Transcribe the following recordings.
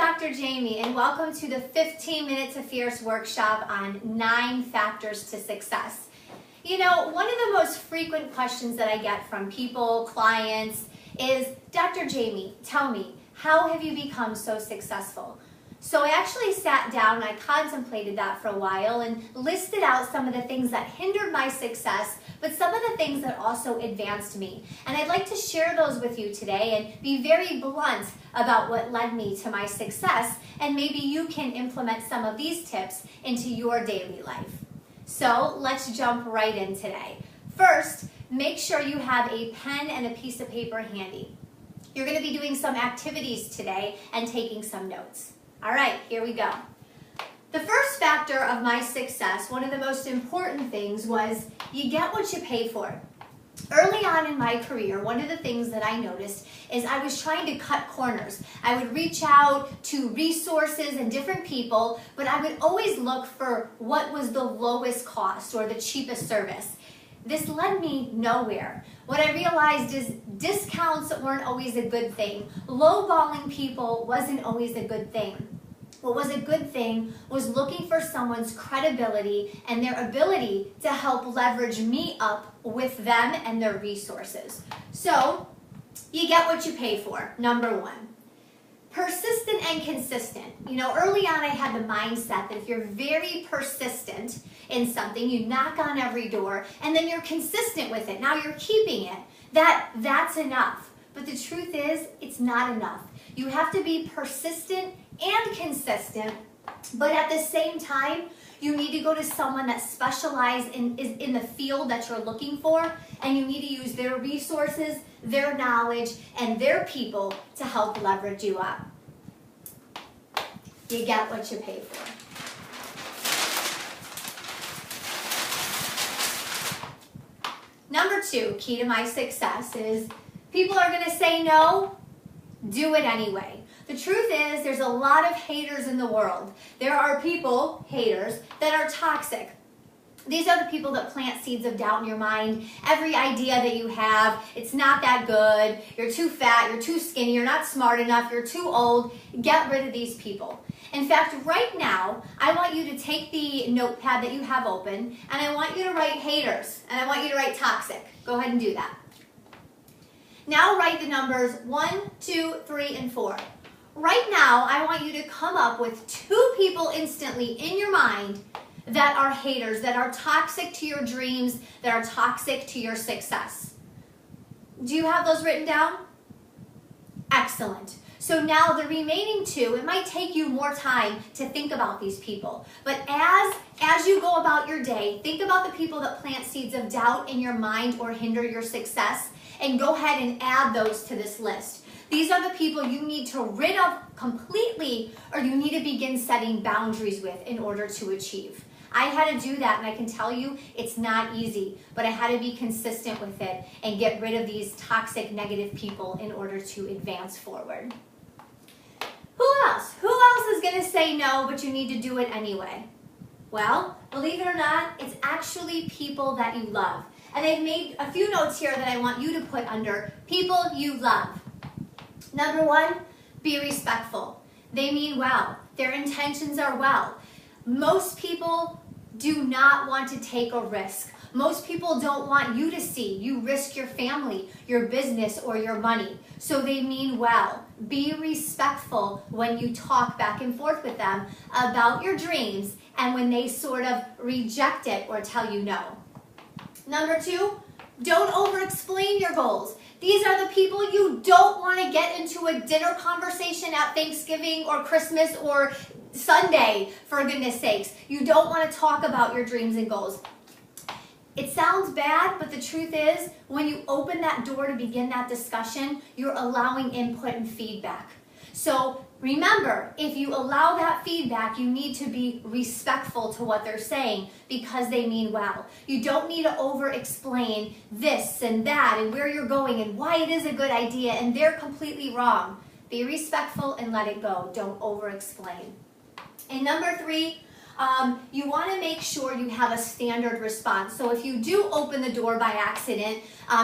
Dr. Jaime, and welcome to the 15 Minutes of Fierce workshop on 9 factors to success. You know, one of the most frequent questions that I get from people, clients, is, Dr. Jaime, tell me, how have you become so successful? So I actually sat down and I contemplated that for a while and listed out some of the things that hindered my success, but some of the things that also advanced me. And I'd like to share those with you today and be very blunt about what led me to my success, and maybe you can implement some of these tips into your daily life. So let's jump right in today. First, make sure you have a pen and a piece of paper handy. You're going to be doing some activities today and taking some notes. All right, here we go. The first factor of my success, one of the most important things, was you get what you pay for. Early on in my career, one of the things that I noticed is I was trying to cut corners. I would reach out to resources and different people, but I would always look for what was the lowest cost or the cheapest service. This led me nowhere. What I realized is discounts weren't always a good thing. Lowballing people wasn't always a good thing. What was a good thing was looking for someone's credibility and their ability to help leverage me up with them and their resources. So, you get what you pay for, number one. Persistent and consistent. You know, early on I had the mindset that if you're very persistent in something, you knock on every door, and then you're consistent with it. Now you're keeping it. That's enough. But the truth is, it's not enough. You have to be persistent and consistent, but at the same time, you need to go to someone that specializes in the field that you're looking for, and you need to use their resources, their knowledge, and their people to help leverage you up. You get what you pay for. Number 2, key to my success is people are going to say no, do it anyway. The truth is, there's a lot of haters in the world. There are people, haters, that are toxic. These are the people that plant seeds of doubt in your mind. Every idea that you have, it's not that good, you're too fat, you're too skinny, you're not smart enough, you're too old. Get rid of these people. In fact, right now, I want you to take the notepad that you have open, and I want you to write haters, and I want you to write toxic. Go ahead and do that. Now write the numbers 1, 2, 3, and 4. Right now, I want you to come up with 2 people instantly in your mind that are haters, that are toxic to your dreams, that are toxic to your success. Do you have those written down? Excellent. So now the remaining 2, it might take you more time to think about these people. But as you go about your day, think about the people that plant seeds of doubt in your mind or hinder your success, and go ahead and add those to this list. These are the people you need to rid of completely, or you need to begin setting boundaries with in order to achieve. I had to do that, and I can tell you it's not easy, but I had to be consistent with it and get rid of these toxic, negative people in order to advance forward. Who else? Who else is going to say no, but you need to do it anyway? Well, believe it or not, it's actually people that you love. And I've made a few notes here that I want you to put under people you love. Number 1, be respectful. They mean well. Their intentions are well. Most people do not want to take a risk. Most people don't want you to see you risk your family, your business, or your money. So they mean well. Be respectful when you talk back and forth with them about your dreams and when they sort of reject it or tell you no. Number 2, don't over-explain your goals. These are the people you don't want to get into a dinner conversation at Thanksgiving or Christmas or Sunday, for goodness sakes. You don't want to talk about your dreams and goals. It sounds bad, but the truth is, when you open that door to begin that discussion, you're allowing input and feedback. So remember, if you allow that feedback, you need to be respectful to what they're saying because they mean well. You don't need to over-explain this and that and where you're going and why it is a good idea and they're completely wrong. Be respectful and let it go. Don't over-explain. And number 3, you want to make sure you have a standard response. So if you do open the door by accident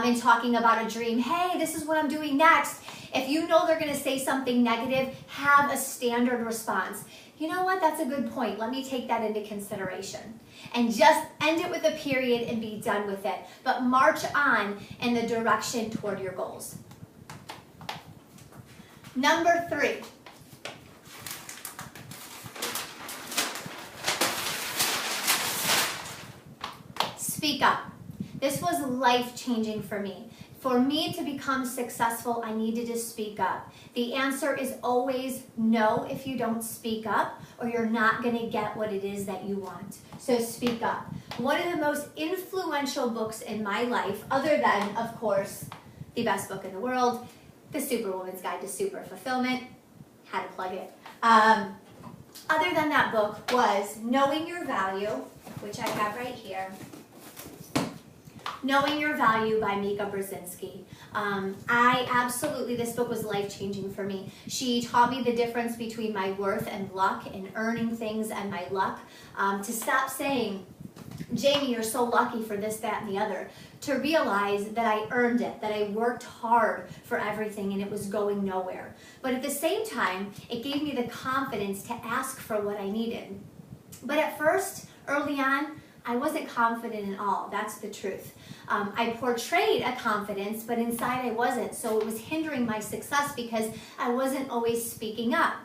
in talking about a dream, hey, this is what I'm doing next. If you know they're going to say something negative, have a standard response. You know what? That's a good point. Let me take that into consideration. And just end it with a period and be done with it. But march on in the direction toward your goals. Number 3. Speak up. This was life-changing for me. For me to become successful, I needed to speak up. The answer is always no if you don't speak up, or you're not going to get what it is that you want. So speak up. One of the most influential books in my life, other than, of course, the best book in the world, The Superwoman's Guide to Super Fulfillment, had to plug it. Other than that book was Knowing Your Value, which I have right here. Knowing Your Value by Mika Brzezinski. This book was life-changing for me. She taught me the difference between my worth and luck, and earning things and my luck. To stop saying, Jamie, you're so lucky for this, that, and the other. To realize that I earned it, that I worked hard for everything and it was going nowhere. But at the same time, it gave me the confidence to ask for what I needed. But at first, early on, I wasn't confident at all. That's the truth. I portrayed a confidence, but inside I wasn't. So it was hindering my success because I wasn't always speaking up.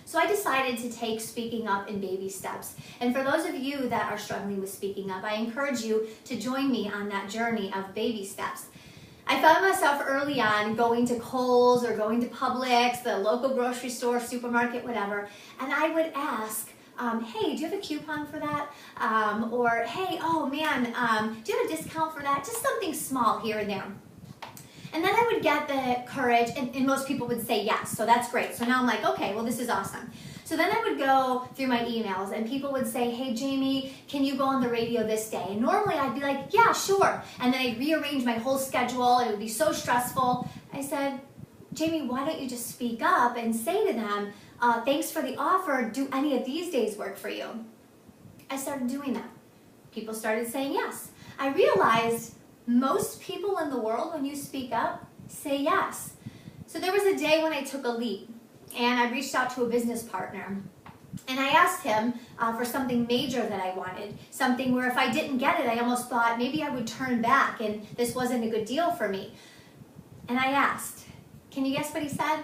So I decided to take speaking up in baby steps. And for those of you that are struggling with speaking up, I encourage you to join me on that journey of baby steps. I found myself early on going to Kohl's or going to Publix, the local grocery store, supermarket, whatever, and I would ask, hey, do you have a coupon for that? Or, hey, oh man, do you have a discount for that? Just something small here and there. And then I would get the courage, and most people would say yes, so that's great. So now I'm like, okay, well, this is awesome. So then I would go through my emails, and people would say, hey, Jamie, can you go on the radio this day? And normally I'd be like, yeah, sure. And then I'd rearrange my whole schedule, and it would be so stressful. I said, Jamie, why don't you just speak up and say to them, thanks for the offer, do any of these days work for you? I started doing that. People started saying yes. I realized most people in the world, when you speak up, say yes. So there was a day when I took a leap, and I reached out to a business partner, and I asked him for something major that I wanted, something where if I didn't get it, I almost thought maybe I would turn back and this wasn't a good deal for me. And I asked, can you guess what he said?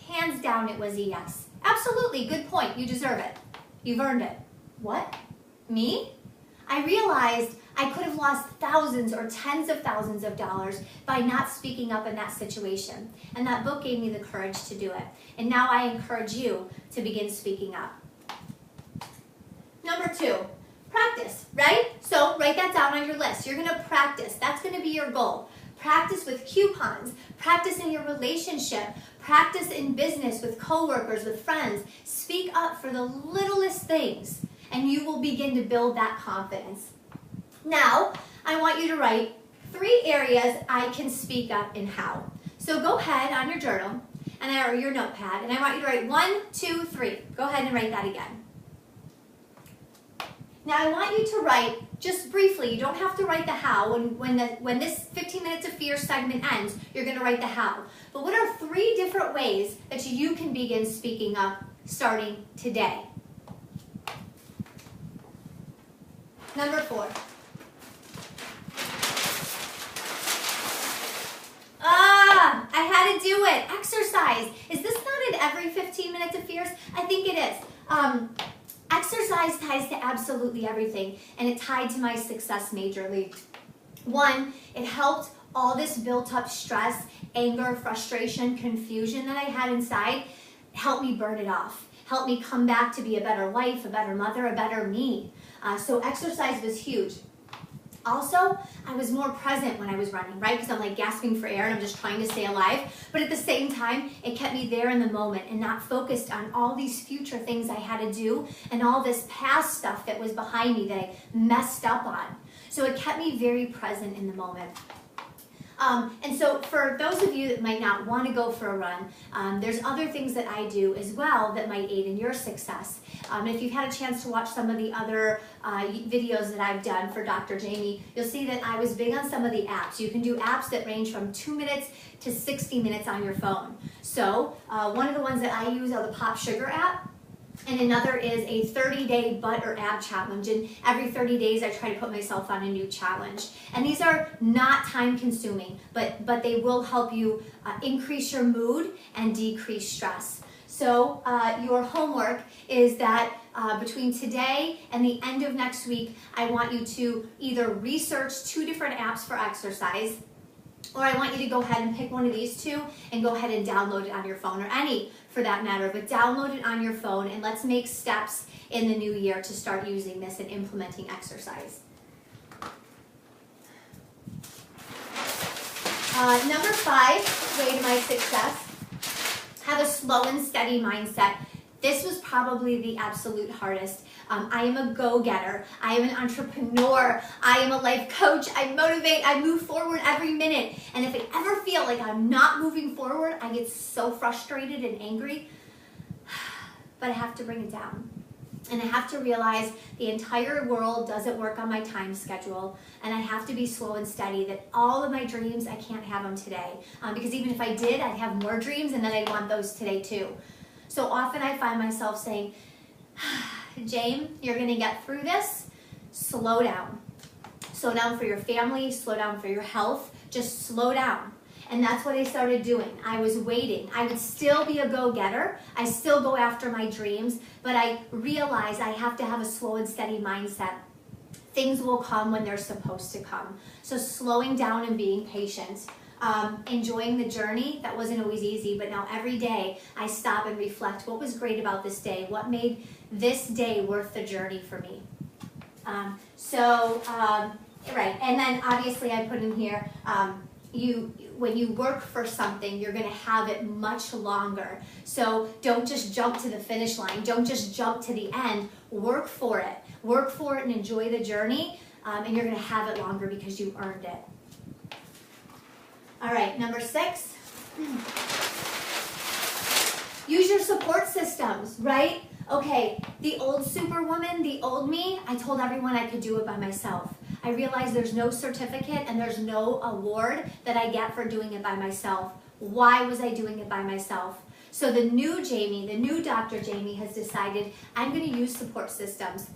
Hands down, it was a yes. Absolutely, good point, you deserve it. You've earned it. What? Me? I realized I could have lost thousands or tens of thousands of dollars by not speaking up in that situation. And that book gave me the courage to do it. And now I encourage you to begin speaking up. Number 2, practice, right? So write that down on your list. You're going to practice. That's going to be your goal. Practice with coupons. Practice in your relationship. Practice in business with coworkers, with friends. Speak up for the littlest things, and you will begin to build that confidence. Now, I want you to write 3 areas I can speak up and how. So go ahead on your journal or your notepad, and I want you to write 1, 2, 3. Go ahead and write that again. Now I want you to write just briefly. You don't have to write the how. When this 15 Minutes of Fear segment ends, you're going to write the how. But what are 3 different ways that you can begin speaking up starting today? Number 4. I had to do it. Exercise. Is this not in every 15 Minutes of Fears? I think it is. Exercise ties to absolutely everything, and it tied to my success majorly. 1, it helped all this built up stress, anger, frustration, confusion that I had inside, help me burn it off. Help me come back to be a better wife, a better mother, a better me. So exercise was huge. Also, I was more present when I was running, right? Because I'm like gasping for air and I'm just trying to stay alive. But at the same time, it kept me there in the moment and not focused on all these future things I had to do and all this past stuff that was behind me that I messed up on. So it kept me very present in the moment. And so for those of you that might not want to go for a run, there's other things that I do as well that might aid in your success. If you've had a chance to watch some of the other videos that I've done for Dr. Jaime, you'll see that I was big on some of the apps. You can do apps that range from 2 minutes to 60 minutes on your phone. So one of the ones that I use are the Pop Sugar app. And another is a 30-day butt or ab challenge. And every 30 days I try to put myself on a new challenge. And these are not time consuming, but they will help you increase your mood and decrease stress. So your homework is that between today and the end of next week, I want you to either research 2 different apps for exercise, or I want you to go ahead and pick one of these 2 and go ahead and download it on your phone, or any for that matter, but download it on your phone, and let's make steps in the new year to start using this and implementing exercise. Number 5, way to my success, have a slow and steady mindset. This was probably the absolute hardest. I am a go-getter. I am an entrepreneur. I am a life coach. I motivate. I move forward every minute. And if I ever feel like I'm not moving forward, I get so frustrated and angry. But I have to bring it down. And I have to realize the entire world doesn't work on my time schedule. And I have to be slow and steady, that all of my dreams, I can't have them today. Because even if I did, I'd have more dreams, and then I'd want those today too. So often I find myself saying, Jaime, you're going to get through this. Slow down. Slow down for your family. Slow down for your health. Just slow down. And that's what I started doing. I was waiting. I would still be a go-getter. I still go after my dreams, but I realized I have to have a slow and steady mindset. Things will come when they're supposed to come. So slowing down and being patient. Enjoying the journey. That wasn't always easy, but now every day I stop and reflect, what was great about this day? What made this day worth the journey for me? Right, and then obviously I put in here, when you work for something, you're going to have it much longer. So don't just jump to the finish line. Don't just jump to the end. Work for it. Work for it and enjoy the journey, and you're going to have it longer because you earned it. All right, number 6. Use your support systems, right? Okay, the old superwoman, the old me, I told everyone I could do it by myself. I realized there's no certificate and there's no award that I get for doing it by myself. Why was I doing it by myself? So the new Jaime, the new Dr. Jaime has decided I'm going to use support systems.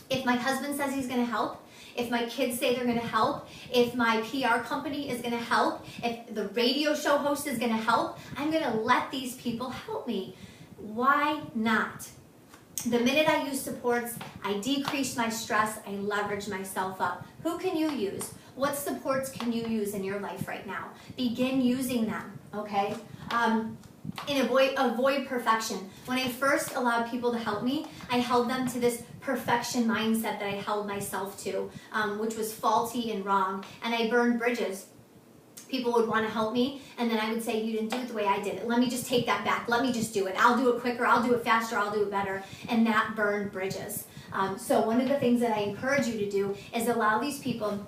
If my husband says he's going to help, if my kids say they're going to help, if my PR company is going to help, if the radio show host is going to help, I'm going to let these people help me. Why not? The minute I use supports, I decrease my stress, I leverage myself up. Who can you use? What supports can you use in your life right now? Begin using them, okay? And avoid perfection. When I first allowed people to help me, I held them to this perfection mindset that I held myself to, which was faulty and wrong, and I burned bridges. People would want to help me, and then I would say, you didn't do it the way I did it. Let me just take that back. Let me just do it. I'll do it quicker. I'll do it faster. I'll do it better. And that burned bridges. So one of the things that I encourage you to do is allow these people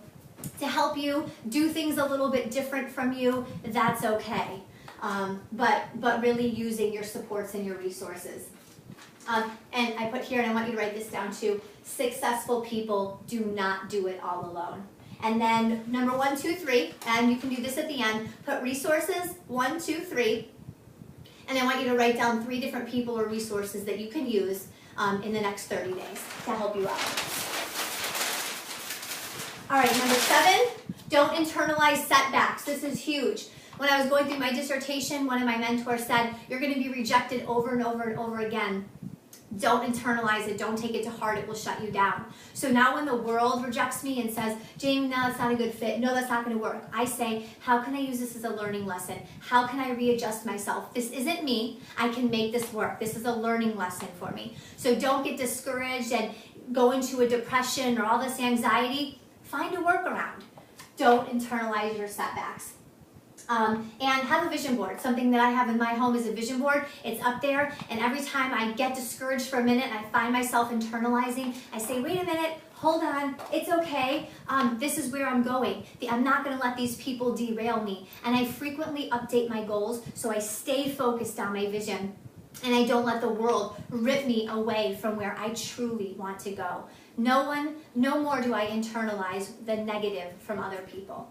to help you do things a little bit different from you. That's okay. But really using your supports and your resources. And I put here, and I want you to write this down too, successful people do not do it all alone. And then number 1, 2, 3, and you can do this at the end, put resources, 1, 2, 3, and I want you to write down 3 different people or resources that you can use in the next 30 days to help you out. All right, number 7, don't internalize setbacks. This is huge. When I was going through my dissertation, one of my mentors said, you're going to be rejected over and over and over again. Don't internalize it. Don't take it to heart. It will shut you down. So now when the world rejects me and says, Jaime, no, that's not a good fit. No, that's not going to work. I say, how can I use this as a learning lesson? How can I readjust myself? This isn't me. I can make this work. This is a learning lesson for me. So don't get discouraged and go into a depression or all this anxiety. Find a workaround. Don't internalize your setbacks. And have a vision board. Something that I have in my home is a vision board. It's up there, and every time I get discouraged for a minute and I find myself internalizing, I say, wait a minute, hold on, it's okay. This is where I'm going. I'm not gonna let these people derail me. And I frequently update my goals so I stay focused on my vision and I don't let the world rip me away from where I truly want to go. No more do I internalize the negative from other people.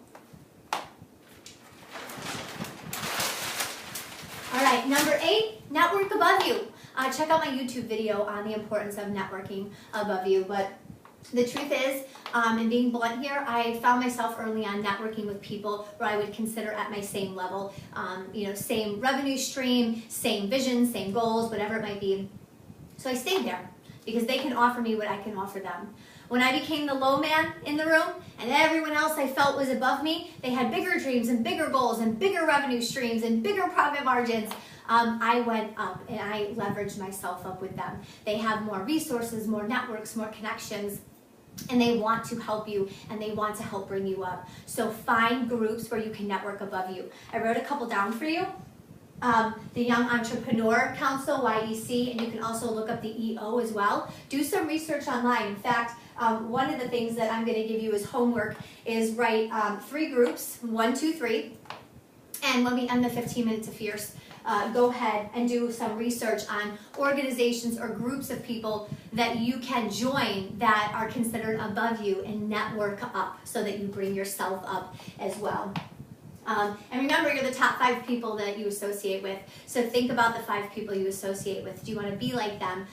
All right, number 8, network above you. Check out my YouTube video on the importance of networking above you. But the truth is, and being blunt here, I found myself early on networking with people where I would consider at my same level, same revenue stream, same vision, same goals, whatever it might be. So I stayed there because they can offer me what I can offer them. When I became the low man in the room and everyone else I felt was above me, they had bigger dreams and bigger goals and bigger revenue streams and bigger profit margins. I went up and I leveraged myself up with them. They have more resources, more networks, more connections, and they want to help you and they want to help bring you up. So find groups where you can network above you. I wrote a couple down for you. The Young Entrepreneur Council, YEC, and you can also look up the EO as well. Do some research online. In fact, one of the things that I'm going to give you as homework is write 3 groups, 1, 2, 3, and when we end the 15 minutes of Fierce, go ahead and do some research on organizations or groups of people that you can join that are considered above you and network up so that you bring yourself up as well. And remember, you're the top 5 people that you associate with. So think about the 5 people you associate with. Do you want to be like them?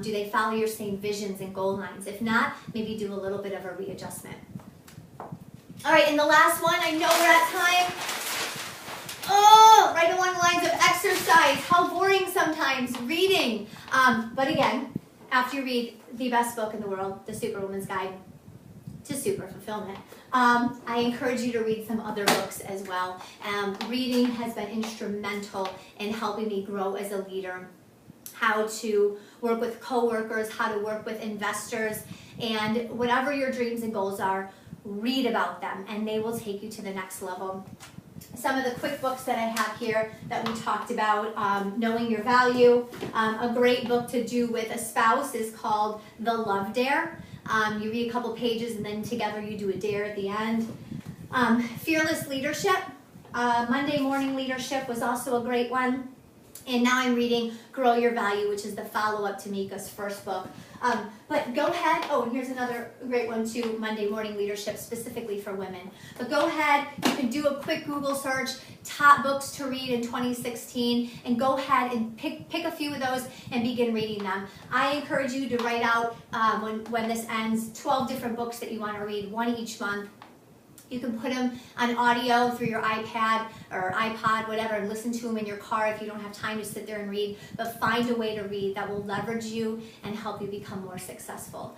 Do they follow your same visions and goal lines? If not, maybe do a little bit of a readjustment. All right, and the last one, I know we're at time. Oh, right along the lines of exercise. How boring sometimes, reading. But again, after you read the best book in the world, The Superwoman's Guide to Super Fulfillment, I encourage you to read some other books as well. Reading has been instrumental in helping me grow as a leader, how to work with coworkers, how to work with investors, and whatever your dreams and goals are, read about them and they will take you to the next level. Some of the quick books that I have here that we talked about, Knowing Your Value. A great book to do with a spouse is called The Love Dare. You read a couple pages and then together you do a dare at the end. Fearless Leadership. Monday Morning Leadership was also a great one. And now I'm reading Grow Your Value, which is the follow-up to Mika's first book. But go ahead, oh, and here's another great one too, Monday Morning Leadership, specifically for women. But go ahead, you can do a quick Google search, top books to read in 2016, and go ahead and pick a few of those and begin reading them. I encourage you to write out, when this ends, 12 different books that you want to read, 1 each month. You can put them on audio through your iPad or iPod, whatever, and listen to them in your car if you don't have time to sit there and read. But find a way to read that will leverage you and help you become more successful.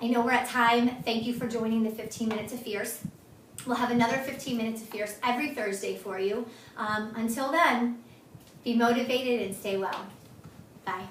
I know we're at time. Thank you for joining the 15 Minutes of Fierce. We'll have another 15 Minutes of Fierce every Thursday for you. Until then, be motivated and stay well. Bye.